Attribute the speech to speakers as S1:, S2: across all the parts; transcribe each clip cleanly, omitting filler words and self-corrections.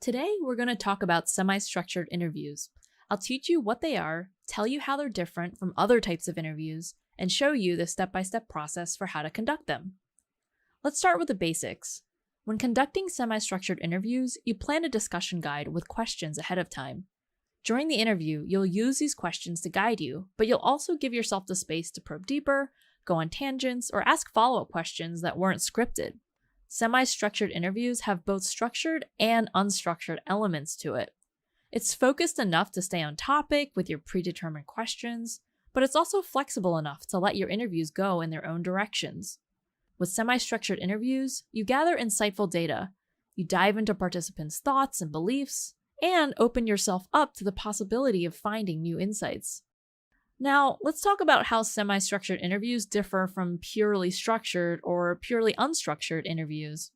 S1: Today, we're going to talk about semi-structured interviews. I'll teach you what they are, tell you how they're different from other types of interviews, and show you the step-by-step process for how to conduct them. Let's start with the basics. When conducting semi-structured interviews, you plan a discussion guide with questions ahead of time. During the interview, you'll use these questions to guide you, but you'll also give yourself the space to probe deeper, go on tangents, or ask follow-up questions that weren't scripted. Semi-structured interviews have both structured and unstructured elements to it. It's focused enough to stay on topic with your predetermined questions, but it's also flexible enough to let your interviews go in their own directions. With semi-structured interviews, you gather insightful data, you dive into participants' thoughts and beliefs, and open yourself up to the possibility of finding new insights. Now, let's talk about how semi-structured interviews differ from purely structured or purely unstructured interviews.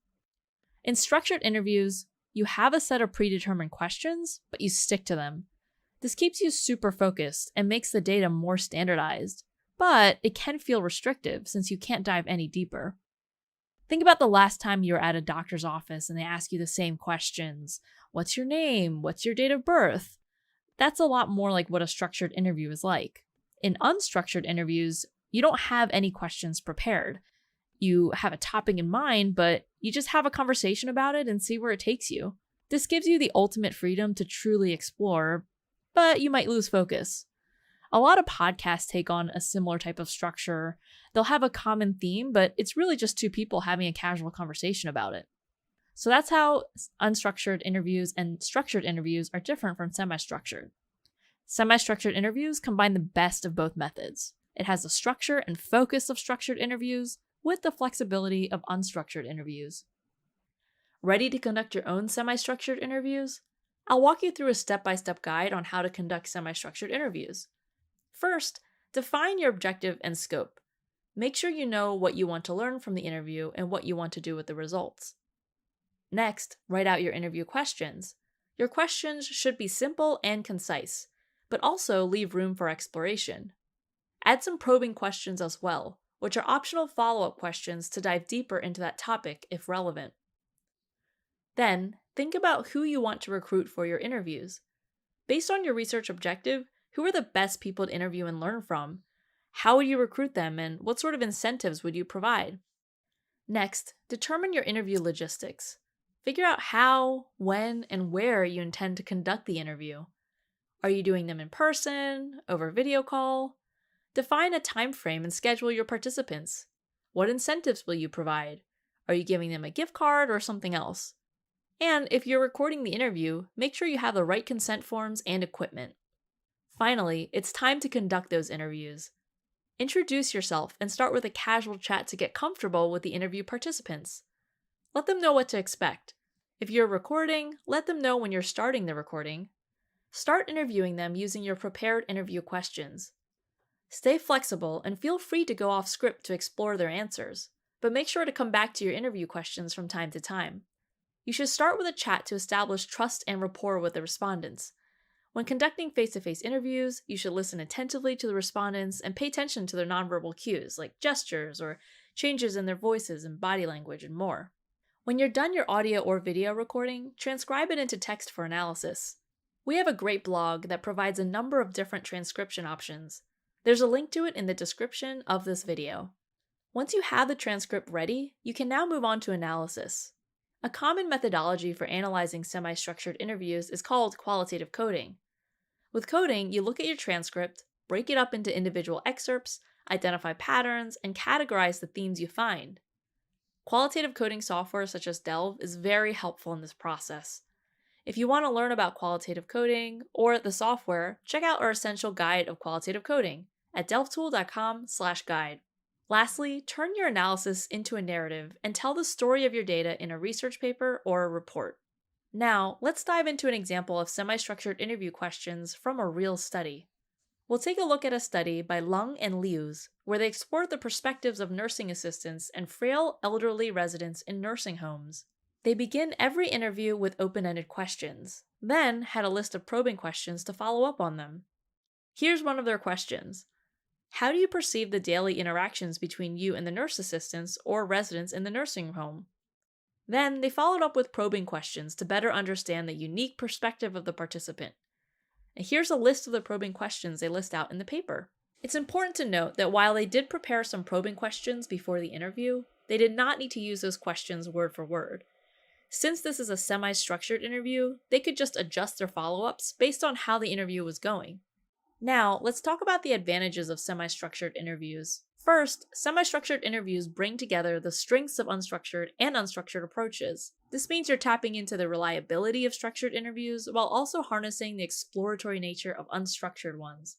S1: In structured interviews, you have a set of predetermined questions, but you stick to them. This keeps you super focused and makes the data more standardized, but it can feel restrictive since you can't dive any deeper. Think about the last time you were at a doctor's office and they ask you the same questions. What's your name? What's your date of birth? That's a lot more like what a structured interview is like. In unstructured interviews, you don't have any questions prepared. You have a topic in mind, but you just have a conversation about it and see where it takes you. This gives you the ultimate freedom to truly explore, but you might lose focus. A lot of podcasts take on a similar type of structure. They'll have a common theme, but it's really just two people having a casual conversation about it. So that's how unstructured interviews and structured interviews are different from semi-structured. Semi-structured interviews combine the best of both methods. It has the structure and focus of structured interviews with the flexibility of unstructured interviews. Ready to conduct your own semi-structured interviews? I'll walk you through a step-by-step guide on how to conduct semi-structured interviews. First, define your objective and scope. Make sure you know what you want to learn from the interview and what you want to do with the results. Next, write out your interview questions. Your questions should be simple and concise, but also leave room for exploration. Add some probing questions as well, which are optional follow-up questions to dive deeper into that topic if relevant. Then, think about who you want to recruit for your interviews. Based on your research objective, who are the best people to interview and learn from? How would you recruit them, and what sort of incentives would you provide? Next, determine your interview logistics. Figure out how, when, and where you intend to conduct the interview. Are you doing them in person, over video call? Define a time frame and schedule your participants. What incentives will you provide? Are you giving them a gift card or something else? And if you're recording the interview, make sure you have the right consent forms and equipment. Finally, it's time to conduct those interviews. Introduce yourself and start with a casual chat to get comfortable with the interview participants. Let them know what to expect. If you're recording, let them know when you're starting the recording. Start interviewing them using your prepared interview questions. Stay flexible and feel free to go off script to explore their answers, but make sure to come back to your interview questions from time to time. You should start with a chat to establish trust and rapport with the respondents. When conducting face-to-face interviews, you should listen attentively to the respondents and pay attention to their nonverbal cues like gestures or changes in their voices and body language and more. When you're done your audio or video recording, transcribe it into text for analysis. We have a great blog that provides a number of different transcription options. There's a link to it in the description of this video. Once you have the transcript ready, you can now move on to analysis. A common methodology for analyzing semi-structured interviews is called qualitative coding. With coding, you look at your transcript, break it up into individual excerpts, identify patterns, and categorize the themes you find. Qualitative coding software such as Delve is very helpful in this process. If you want to learn about qualitative coding or the software, check out our essential guide of qualitative coding at delvetool.com/guide. Lastly, turn your analysis into a narrative and tell the story of your data in a research paper or a report. Now, let's dive into an example of semi-structured interview questions from a real study. We'll take a look at a study by Lung and Lius, where they explored the perspectives of nursing assistants and frail elderly residents in nursing homes. They begin every interview with open-ended questions, then had a list of probing questions to follow up on them. Here's one of their questions. How do you perceive the daily interactions between you and the nurse assistants or residents in the nursing home? Then they followed up with probing questions to better understand the unique perspective of the participant. And here's a list of the probing questions they list out in the paper. It's important to note that while they did prepare some probing questions before the interview, they did not need to use those questions word for word. Since this is a semi-structured interview, they could just adjust their follow-ups based on how the interview was going. Now, let's talk about the advantages of semi-structured interviews. First, semi-structured interviews bring together the strengths of unstructured and unstructured approaches. This means you're tapping into the reliability of structured interviews while also harnessing the exploratory nature of unstructured ones.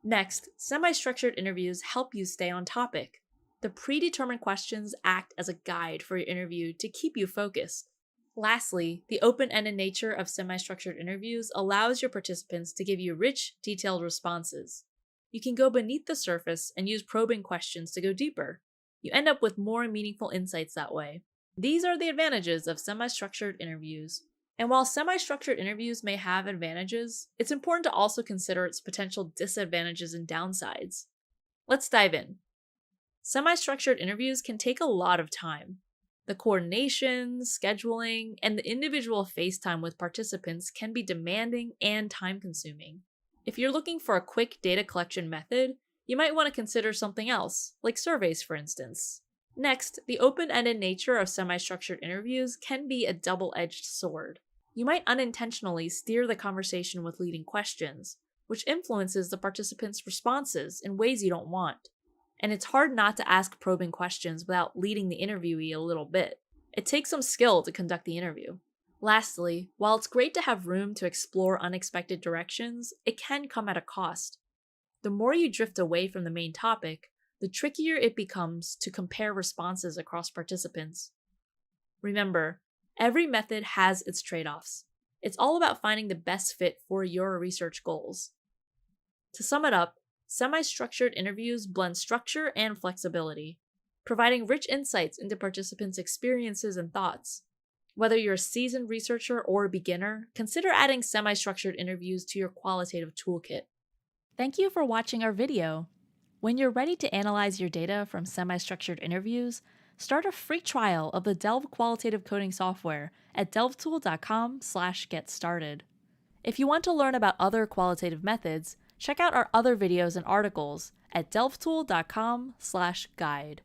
S1: Next, semi-structured interviews help you stay on topic. The predetermined questions act as a guide for your interview to keep you focused. Lastly, the open-ended nature of semi-structured interviews allows your participants to give you rich, detailed responses. You can go beneath the surface and use probing questions to go deeper. You end up with more meaningful insights that way. These are the advantages of semi-structured interviews. And while semi-structured interviews may have advantages, it's important to also consider its potential disadvantages and downsides. Let's dive in. Semi-structured interviews can take a lot of time. The coordination, scheduling, and the individual face time with participants can be demanding and time-consuming. If you're looking for a quick data collection method, you might want to consider something else, like surveys for instance. Next, the open-ended nature of semi-structured interviews can be a double-edged sword. You might unintentionally steer the conversation with leading questions, which influences the participants' responses in ways you don't want. And it's hard not to ask probing questions without leading the interviewee a little bit. It takes some skill to conduct the interview. Lastly, while it's great to have room to explore unexpected directions, it can come at a cost. The more you drift away from the main topic, the trickier it becomes to compare responses across participants. Remember, every method has its trade-offs. It's all about finding the best fit for your research goals. To sum it up, semi-structured interviews blend structure and flexibility, providing rich insights into participants' experiences and thoughts. Whether you're a seasoned researcher or a beginner, consider adding semi-structured interviews to your qualitative toolkit. Thank you for watching our video. When you're ready to analyze your data from semi-structured interviews, start a free trial of the Delve qualitative coding software at delvetool.com/getstarted. If you want to learn about other qualitative methods, check out our other videos and articles at delvetool.com/guide.